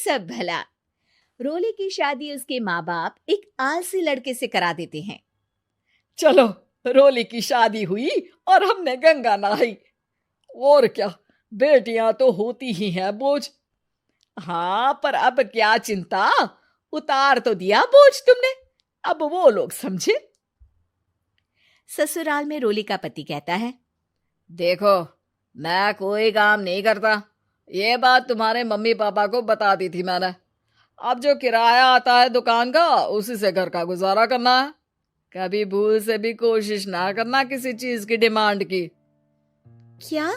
सब भला। रोली की शादी उसके माँ बाप एक आलसी लड़के से करा देते हैं। चलो, रोली की शादी हुई और हमने गंगा नहाई। और क्या, बेटियां तो होती ही हैं बोझ। हाँ, पर अब क्या चिंता, उतार तो दिया बोझ तुमने, अब वो लोग समझे। ससुराल में रोली का पति कहता है, देखो, मैं कोई काम नहीं करता, ये बात तुम्हारे मम्मी पापा को बता दी थी मैंने। अब जो किराया आता है दुकान का, उसी से घर का गुजारा करना है। कभी भूल से भी कोशिश ना करना किसी चीज की डिमांड की। क्या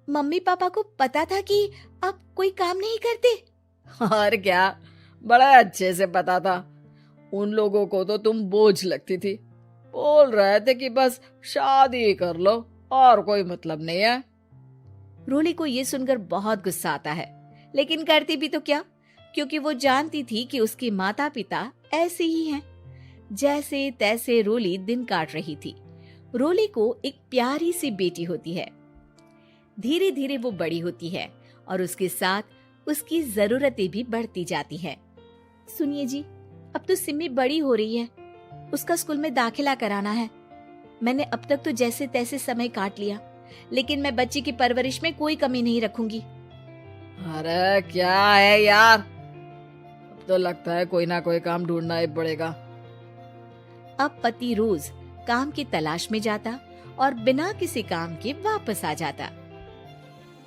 मम्मी पापा को पता था कि आप कोई काम नहीं करते? और क्या, बड़ा अच्छे से पता था। उन लोगों को तो तुम बोझ लगती थी, बोल रहे थे कि बस शादी कर लो और कोई मतलब नहीं है। रोली को ये सुनकर बहुत गुस्सा आता है, लेकिन करती भी तो क्या, क्योंकि वो जानती थी कि उसके माता पिता ऐसे ही हैं। जैसे तैसे रोली दिन काट रही थी। रोली को एक प्यारी सी बेटी होती है। धीरे धीरे वो बड़ी होती है और उसके साथ उसकी जरूरतें भी बढ़ती जाती हैं। सुनिए जी, अब तो सिमी बड़ी हो रही है, उसका स्कूल में दाखिला कराना है। मैंने अब तक तो जैसे तैसे समय काट लिया, लेकिन मैं बच्ची की परवरिश में कोई कमी नहीं रखूंगी। अरे क्या है यार, अब तो लगता है कोई ना कोई काम ढूंढना ही पड़ेगा। अब पति रोज काम की तलाश में जाता और बिना किसी काम के वापस आ जाता।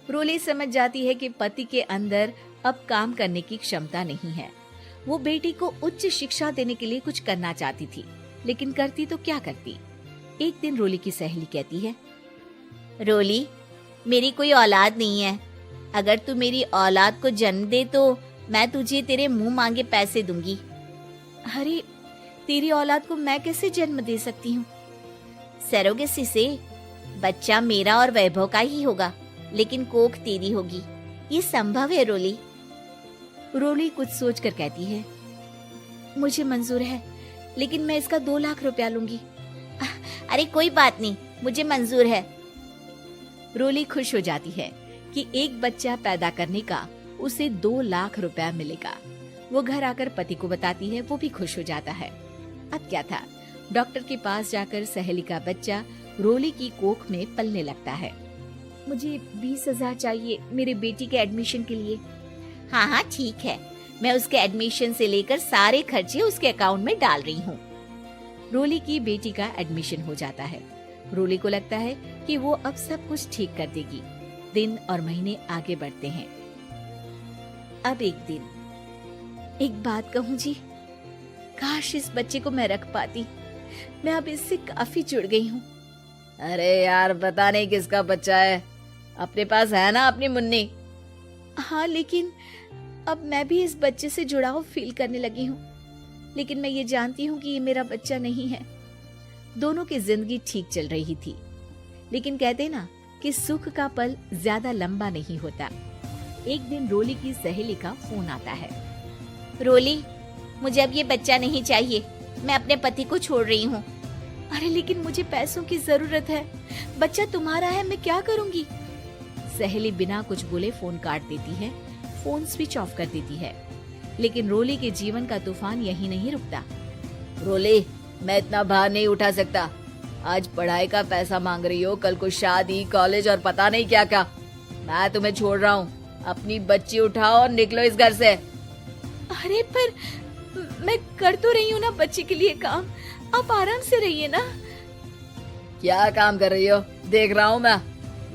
रोली समझ जाती है कि पति के अंदर अब काम करने की क्षमता नहीं है। वो बेटी को उच्च शिक्षा देने के लिए कुछ करना चाहती थी, लेकिन करती तो क्या करती। एक दिन रोली की सहेली कहती है, रोली, मेरी कोई औलाद नहीं है। अगर तू मेरी औलाद को जन्म दे तो मैं तुझे तेरे मुंह मांगे पैसे दूंगी। अरे, तेरी औलाद को मैं कैसे जन्म दे सकती हूँ? सरोगेसी से। बच्चा मेरा और वैभव का ही होगा, लेकिन कोख तेरी होगी। ये संभव है रोली। रोली कुछ सोचकर कहती है, मुझे मंजूर है, लेकिन मैं इसका 2 लाख रुपया लूंगी। अरे कोई बात नहीं, मुझे मंजूर है। रोली खुश हो जाती है कि एक बच्चा पैदा करने का उसे 2 लाख रुपया मिलेगा। वो घर आकर पति को बताती है, वो भी खुश हो जाता है। अब क्या था, डॉक्टर के पास जाकर सहेली का बच्चा रोली की कोख में पलने लगता है। मुझे 20,000 चाहिए मेरे बेटी के एडमिशन के लिए। हाँ हाँ ठीक है, मैं उसके एडमिशन से लेकर सारे खर्चे उसके अकाउंट में डाल रही हूँ। रोली की बेटी का एडमिशन हो जाता है। रोली को लगता है कि वो अब सब कुछ ठीक कर देगी। दिन और महीने आगे बढ़ते हैं। अब एक दिन, एक बात कहूँ जी, काश इस बच्चे को मैं रख पाती। मैं अब इससे काफी जुड़ गई हूँ। अरे यार, पता नहीं किसका बच्चा है, अपने पास है ना अपनी मुन्नी। हाँ, लेकिन अब मैं भी इस बच्चे से जुड़ाव फील करने लगी हूँ, लेकिन मैं ये जानती हूँ कि ये मेरा बच्चा नहीं है। दोनों की जिंदगी ठीक चल रही थी, लेकिन कहते ना कि सुख का पल ज्यादा लंबा नहीं होता। एक दिन रोली की सहेली का फोन आता है। रोली, मुझे अब ये बच्चा नहीं चाहिए, मैं अपने पति को छोड़ रही हूँ। अरे लेकिन मुझे पैसों की जरूरत है, बच्चा तुम्हारा है, मैं क्या करूँगी? सहेली बिना कुछ बोले फोन काट देती है, फोन स्विच ऑफ कर देती है। लेकिन रोली के जीवन का तूफान यहीं नहीं रुकता। रोली, मैं इतना भार नहीं उठा सकता। आज पढ़ाई का पैसा मांग रही हो, कल को शादी, कॉलेज और पता नहीं क्या क्या। मैं तुम्हें छोड़ रहा हूँ, अपनी बच्ची उठाओ और निकलो इस घर से। अरे पर मैं कर तो रही हूँ ना बच्ची के लिए काम, आप आराम से रहिए ना। क्या काम कर रही हो, देख रहा हूँ मैं।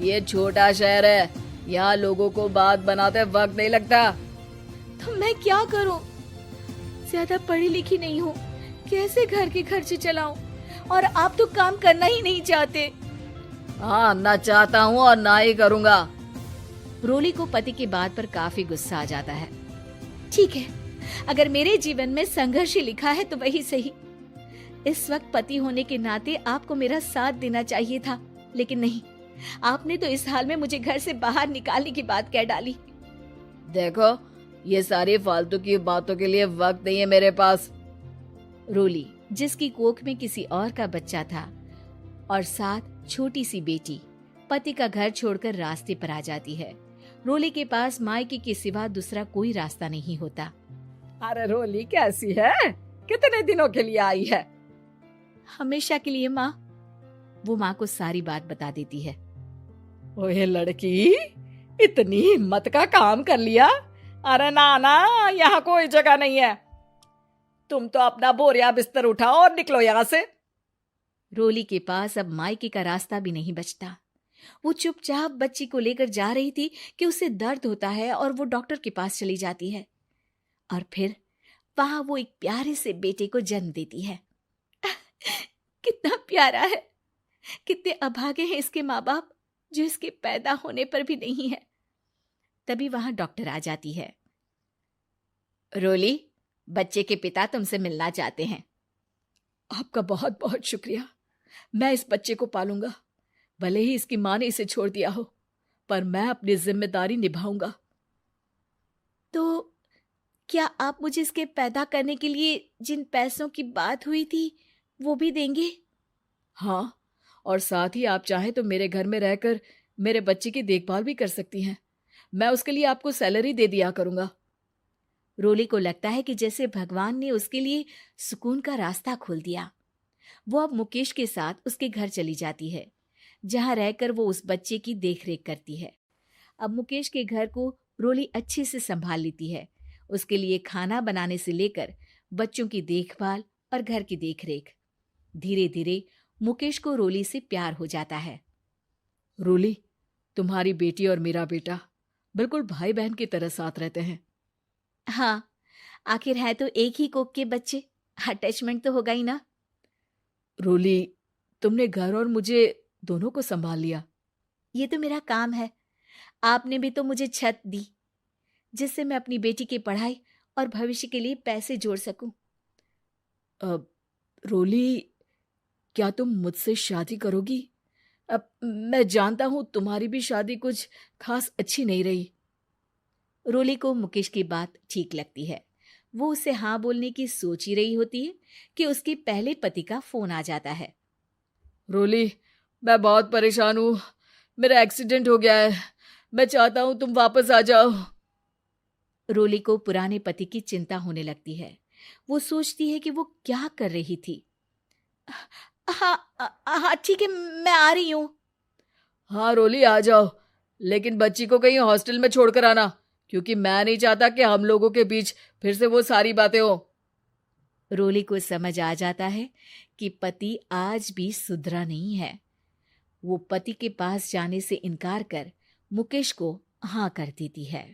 ये छोटा शहर है, यहाँ लोगों को बात बनाते वक्त नहीं लगता। तो मैं क्या करूँ? ज्यादा पढ़ी लिखी नहीं हूँ, कैसे घर के खर्चे चलाऊं? और आप तो काम करना ही नहीं चाहते। हाँ, ना चाहता हूँ और ना ही करूँगा। रोली को पति की बात पर काफी गुस्सा आ जाता है। ठीक है, अगर मेरे जीवन में संघर्ष ही लिखा है तो वही सही। इस वक्त पति होने के नाते आपको मेरा साथ देना चाहिए था, लेकिन नहीं, आपने तो इस हाल में मुझे घर से बाहर निकालने की बात कह डाली। देखो, ये सारी फालतू की बातों के लिए वक्त नहीं है मेरे पास। रोली, जिसकी कोख में किसी और का बच्चा था और साथ छोटी सी बेटी, पति का घर छोड़कर रास्ते पर आ जाती है। रोली के पास मायके के सिवा दूसरा कोई रास्ता नहीं होता। अरे रोली कैसी है? कितने दिनों के लिए आई है? हमेशा के लिए माँ। वो माँ को सारी बात बता देती है। ओए लड़की, इतनी हिम्मत का काम कर लिया। अरे ना ना, यहाँ कोई जगह नहीं है। तुम तो अपना बोरिया बिस्तर उठाओ और निकलो यहाँ से। रोली के पास अब मायके का रास्ता भी नहीं बचता। वो चुपचाप बच्ची को लेकर जा रही थी कि उसे दर्द होता है और वो डॉक्टर के पास चली जाती है और फिर वहां वो एक प्यारे से बेटे को जन्म देती है। कितना प्यारा है, कितने अभागे हैं इसके माँ बाप जो इसके पैदा होने पर भी नहीं है। तभी वहां डॉक्टर आ जाती है। रोली, बच्चे के पिता तुमसे मिलना चाहते हैं। आपका बहुत बहुत शुक्रिया। मैं इस बच्चे को पालूंगा, भले ही इसकी माँ ने इसे छोड़ दिया हो, पर मैं अपनी जिम्मेदारी निभाऊंगा। तो क्या आप मुझे इसके पैदा करने के लिए जिन पैसों की बात हुई थी वो भी देंगे? हाँ, और साथ ही आप चाहें तो मेरे घर में रहकर मेरे बच्चे की देखभाल भी कर सकती हैं। मैं उसके लिए आपको सैलरी दे दिया करूंगा। रोली को लगता है कि जैसे भगवान ने उसके लिए सुकून का रास्ता खोल दिया। वो अब मुकेश के साथ उसके घर चली जाती है, जहां रहकर वो उस बच्चे की देखरेख करती है। अब मुकेश के घर को रोली अच्छे से संभाल लेती है। उसके लिए खाना बनाने से लेकर बच्चों की देखभाल और घर की देखरेख। धीरे धीरे मुकेश को रोली से प्यार हो जाता है। रोली, तुम्हारी बेटी और मेरा बेटा बिल्कुल भाई बहन की तरह साथ रहते हैं। हाँ, आखिर है तो एक ही कोख के बच्चे, अटैचमेंट तो होगा ही ना। रोली, तुमने घर और मुझे दोनों को संभाल लिया। ये तो मेरा काम है। आपने भी तो मुझे छत दी जिससे मैं अपनी बेटी की पढ़ाई और भविष्य के लिए पैसे जोड़ सकूं। अब रोली, क्या तुम मुझसे शादी करोगी? अब मैं जानता हूं तुम्हारी भी शादी कुछ खास अच्छी नहीं रही। रोली को मुकेश की बात ठीक लगती है। वो उसे हाँ बोलने की सोच ही रही होती है कि उसके पहले पति का फोन आ जाता है। रोली, मैं बहुत परेशान हूं। मेरा एक्सीडेंट हो गया है। मैं चाहता हूं तुम वापस आ जाओ। रोली को पुराने पति की चिंता होने लगती है। वो सोचती है कि वो क्या कर रही थी। हाँ ठीक है, मैं आ रही हूँ। हाँ रोली, आ जाओ, लेकिन बच्ची को कहीं हॉस्टल में छोड़कर आना, क्योंकि मैं नहीं चाहता कि हम लोगों के बीच फिर से वो सारी बातें हो। रोली को समझ आ जाता है कि पति आज भी सुधरा नहीं है। वो पति के पास जाने से इनकार कर मुकेश को हाँ कर देती है।